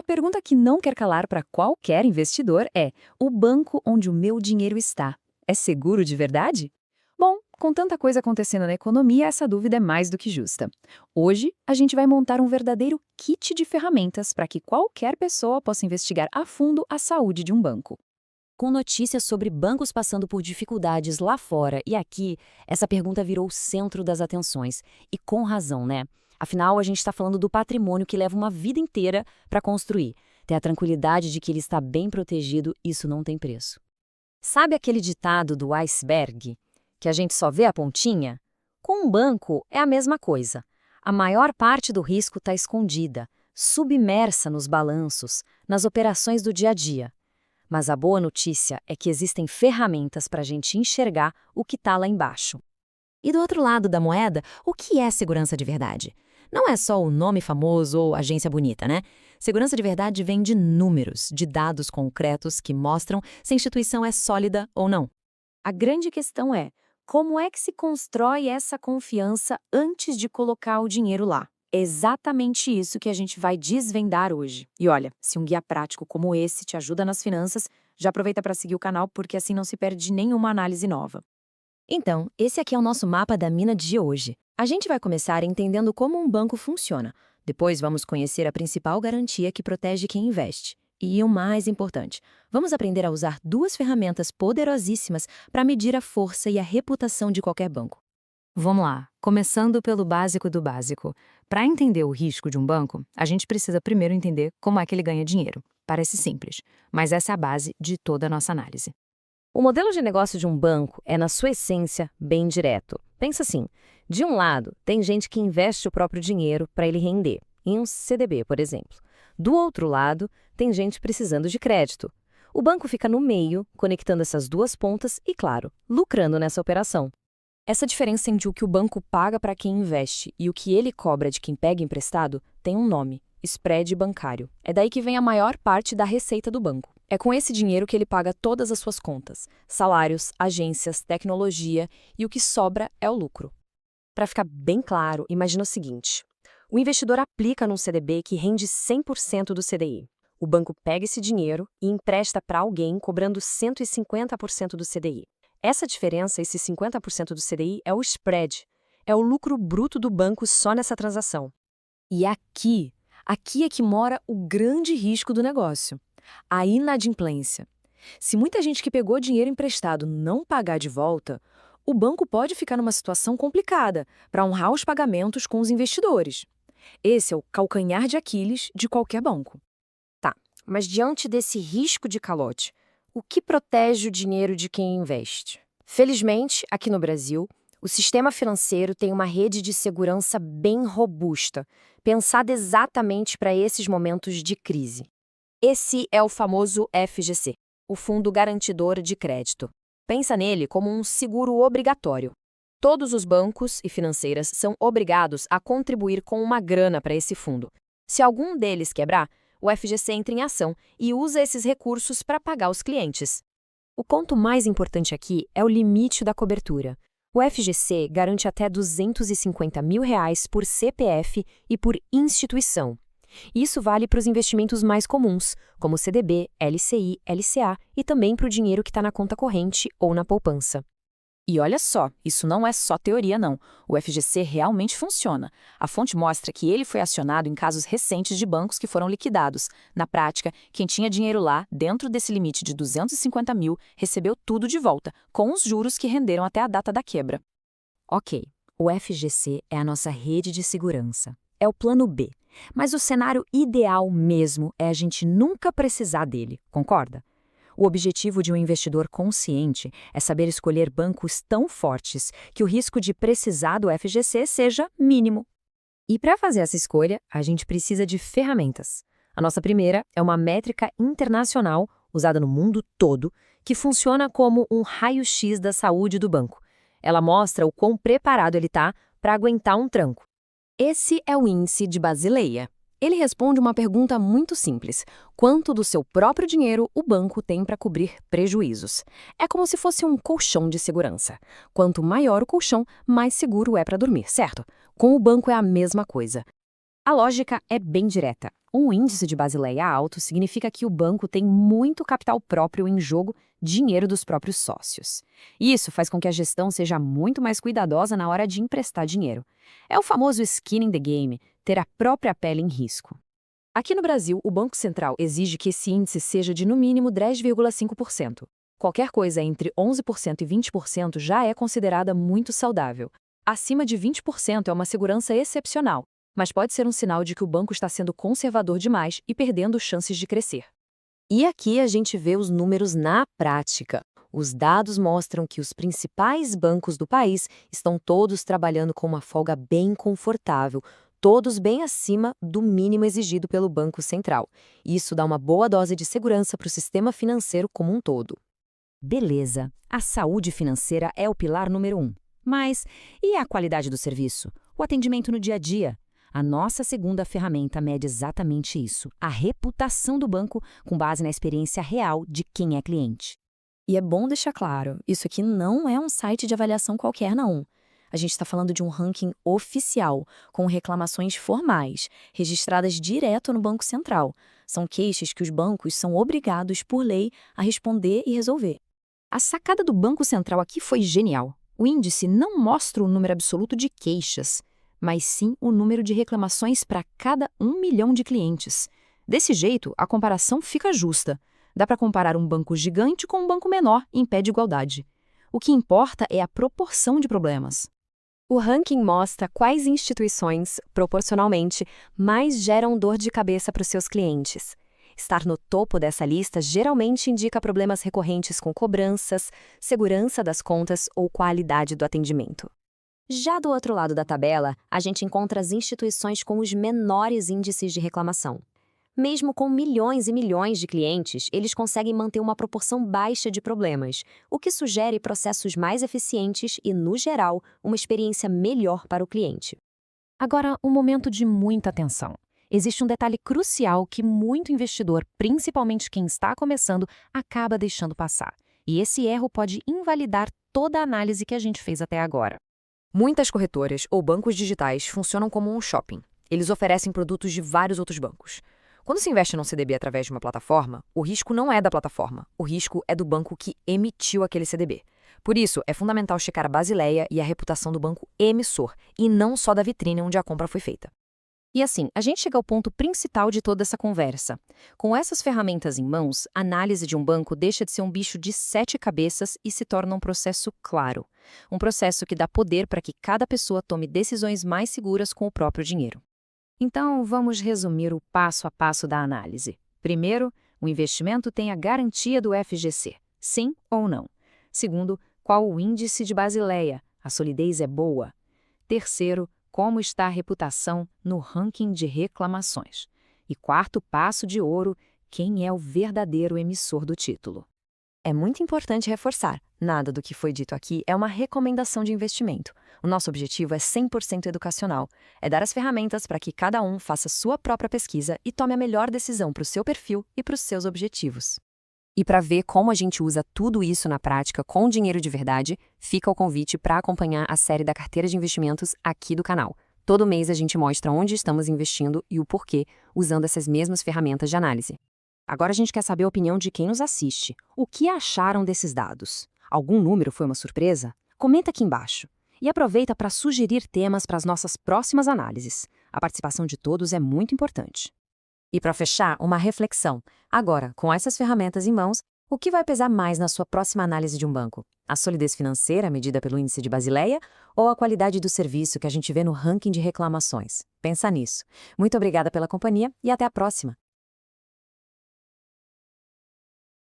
pergunta que não quer calar para qualquer investidor é: o banco onde o meu dinheiro está é seguro de verdade? Bom, com tanta coisa acontecendo na economia, essa dúvida é mais do que justa. Hoje, a gente vai montar um verdadeiro kit de ferramentas para que qualquer pessoa possa investigar a fundo a saúde de um banco. Com notícias sobre bancos passando por dificuldades lá fora e aqui, essa pergunta virou o centro das atenções. E com razão, né? Afinal, a gente está falando do patrimônio que leva uma vida inteira para construir. Ter a tranquilidade de que ele está bem protegido, isso não tem preço. Sabe aquele ditado do iceberg, que a gente só vê a pontinha? Com um banco, é a mesma coisa. A maior parte do risco está escondida, submersa nos balanços, nas operações do dia a dia. Mas a boa notícia é que existem ferramentas para a gente enxergar o que está lá embaixo. E do outro lado da moeda, o que é segurança de verdade? Não é só o nome famoso ou agência bonita, né? Segurança de verdade vem de números, de dados concretos que mostram se a instituição é sólida ou não. A grande questão é: como é que se constrói essa confiança antes de colocar o dinheiro lá? É exatamente isso que a gente vai desvendar hoje. E olha, se um guia prático como esse te ajuda nas finanças, já aproveita para seguir o canal porque assim não se perde nenhuma análise nova. Então, esse aqui é o nosso mapa da mina de hoje. A gente vai começar entendendo como um banco funciona. Depois vamos conhecer a principal garantia que protege quem investe. E o mais importante, vamos aprender a usar duas ferramentas poderosíssimas para medir a força e a reputação de qualquer banco. Vamos lá, começando pelo básico do básico. Para entender o risco de um banco, a gente precisa primeiro entender como é que ele ganha dinheiro. Parece simples, mas essa é a base de toda a nossa análise. O modelo de negócio de um banco é, na sua essência, bem direto. Pensa assim, de um lado, tem gente que investe o próprio dinheiro para ele render, em um CDB, por exemplo. Do outro lado, tem gente precisando de crédito. O banco fica no meio, conectando essas duas pontas e, claro, lucrando nessa operação. Essa diferença entre o que o banco paga para quem investe e o que ele cobra de quem pega emprestado tem um nome: spread bancário. É daí que vem a maior parte da receita do banco. É com esse dinheiro que ele paga todas as suas contas, salários, agências, tecnologia, e o que sobra é o lucro. Para ficar bem claro, imagina o seguinte: o investidor aplica num CDB que rende 100% do CDI. O banco pega esse dinheiro e empresta para alguém cobrando 150% do CDI. Essa diferença, esse 50% do CDI, é o spread. É o lucro bruto do banco só nessa transação. E aqui é que mora o grande risco do negócio: a inadimplência. Se muita gente que pegou dinheiro emprestado não pagar de volta, o banco pode ficar numa situação complicada para honrar os pagamentos com os investidores. Esse é o calcanhar de Aquiles de qualquer banco. Tá, mas diante desse risco de calote, o que protege o dinheiro de quem investe? Felizmente, aqui no Brasil, o sistema financeiro tem uma rede de segurança bem robusta, pensada exatamente para esses momentos de crise. Esse é o famoso FGC, o Fundo Garantidor de Crédito. Pensa nele como um seguro obrigatório. Todos os bancos e financeiras são obrigados a contribuir com uma grana para esse fundo. Se algum deles quebrar, o FGC entra em ação e usa esses recursos para pagar os clientes. O ponto mais importante aqui é o limite da cobertura. O FGC garante até R$ 250 mil por CPF e por instituição. Isso vale para os investimentos mais comuns, como CDB, LCI, LCA e também para o dinheiro que está na conta corrente ou na poupança. E olha só, isso não é só teoria não. O FGC realmente funciona. A fonte mostra que ele foi acionado em casos recentes de bancos que foram liquidados. Na prática, quem tinha dinheiro lá, dentro desse limite de 250 mil, recebeu tudo de volta, com os juros que renderam até a data da quebra. Ok, o FGC é a nossa rede de segurança. É o plano B. Mas o cenário ideal mesmo é a gente nunca precisar dele, concorda? O objetivo de um investidor consciente é saber escolher bancos tão fortes que o risco de precisar do FGC seja mínimo. E para fazer essa escolha, a gente precisa de ferramentas. A nossa primeira é uma métrica internacional, usada no mundo todo, que funciona como um raio-x da saúde do banco. Ela mostra o quão preparado ele está para aguentar um tranco. Esse é o índice de Basileia. Ele responde uma pergunta muito simples: quanto do seu próprio dinheiro o banco tem para cobrir prejuízos? É como se fosse um colchão de segurança. Quanto maior o colchão, mais seguro é para dormir, certo? Com o banco é a mesma coisa. A lógica é bem direta. Um índice de Basileia alto significa que o banco tem muito capital próprio em jogo, dinheiro dos próprios sócios. Isso faz com que a gestão seja muito mais cuidadosa na hora de emprestar dinheiro. É o famoso skin in the game, ter a própria pele em risco. Aqui no Brasil, o Banco Central exige que esse índice seja de no mínimo 10,5%. Qualquer coisa entre 11% e 20% já é considerada muito saudável. Acima de 20% é uma segurança excepcional, mas pode ser um sinal de que o banco está sendo conservador demais e perdendo chances de crescer. E aqui a gente vê os números na prática. Os dados mostram que os principais bancos do país estão todos trabalhando com uma folga bem confortável, todos bem acima do mínimo exigido pelo Banco Central. Isso dá uma boa dose de segurança para o sistema financeiro como um todo. Beleza, a saúde financeira é o pilar número 1. Mas e a qualidade do serviço? O atendimento no dia a dia? A nossa segunda ferramenta mede exatamente isso, a reputação do banco com base na experiência real de quem é cliente. E é bom deixar claro, isso aqui não é um site de avaliação qualquer, não. A gente está falando de um ranking oficial, com reclamações formais, registradas direto no Banco Central. São queixas que os bancos são obrigados, por lei, a responder e resolver. A sacada do Banco Central aqui foi genial. O índice não mostra o número absoluto de queixas, mas sim o número de reclamações para cada 1 milhão de clientes. Desse jeito, a comparação fica justa. Dá para comparar um banco gigante com um banco menor em pé de igualdade. O que importa é a proporção de problemas. O ranking mostra quais instituições, proporcionalmente, mais geram dor de cabeça para os seus clientes. Estar no topo dessa lista geralmente indica problemas recorrentes com cobranças, segurança das contas ou qualidade do atendimento. Já do outro lado da tabela, a gente encontra as instituições com os menores índices de reclamação. Mesmo com milhões e milhões de clientes, eles conseguem manter uma proporção baixa de problemas, o que sugere processos mais eficientes e, no geral, uma experiência melhor para o cliente. Agora, um momento de muita atenção. Existe um detalhe crucial que muito investidor, principalmente quem está começando, acaba deixando passar. E esse erro pode invalidar toda a análise que a gente fez até agora. Muitas corretoras ou bancos digitais funcionam como um shopping. Eles oferecem produtos de vários outros bancos. Quando se investe num CDB através de uma plataforma, o risco não é da plataforma, o risco é do banco que emitiu aquele CDB. Por isso, é fundamental checar a Basileia e a reputação do banco emissor, e não só da vitrine onde a compra foi feita. E assim, a gente chega ao ponto principal de toda essa conversa. Com essas ferramentas em mãos, a análise de um banco deixa de ser um bicho de 7 cabeças e se torna um processo claro. Um processo que dá poder para que cada pessoa tome decisões mais seguras com o próprio dinheiro. Então, vamos resumir o passo a passo da análise. Primeiro, o investimento tem a garantia do FGC, sim ou não. Segundo, qual o índice de Basileia? A solidez é boa. Terceiro, como está a reputação no ranking de reclamações. E quarto passo de ouro, quem é o verdadeiro emissor do título. É muito importante reforçar, nada do que foi dito aqui é uma recomendação de investimento. O nosso objetivo é 100% educacional, é dar as ferramentas para que cada um faça sua própria pesquisa e tome a melhor decisão para o seu perfil e para os seus objetivos. E para ver como a gente usa tudo isso na prática com dinheiro de verdade, fica o convite para acompanhar a série da Carteira de Investimentos aqui do canal. Todo mês a gente mostra onde estamos investindo e o porquê, usando essas mesmas ferramentas de análise. Agora a gente quer saber a opinião de quem nos assiste. O que acharam desses dados? Algum número foi uma surpresa? Comenta aqui embaixo. E aproveita para sugerir temas para as nossas próximas análises. A participação de todos é muito importante. E para fechar, uma reflexão. Agora, com essas ferramentas em mãos, o que vai pesar mais na sua próxima análise de um banco? A solidez financeira medida pelo índice de Basileia ou a qualidade do serviço que a gente vê no ranking de reclamações? Pensa nisso. Muito obrigada pela companhia e até a próxima!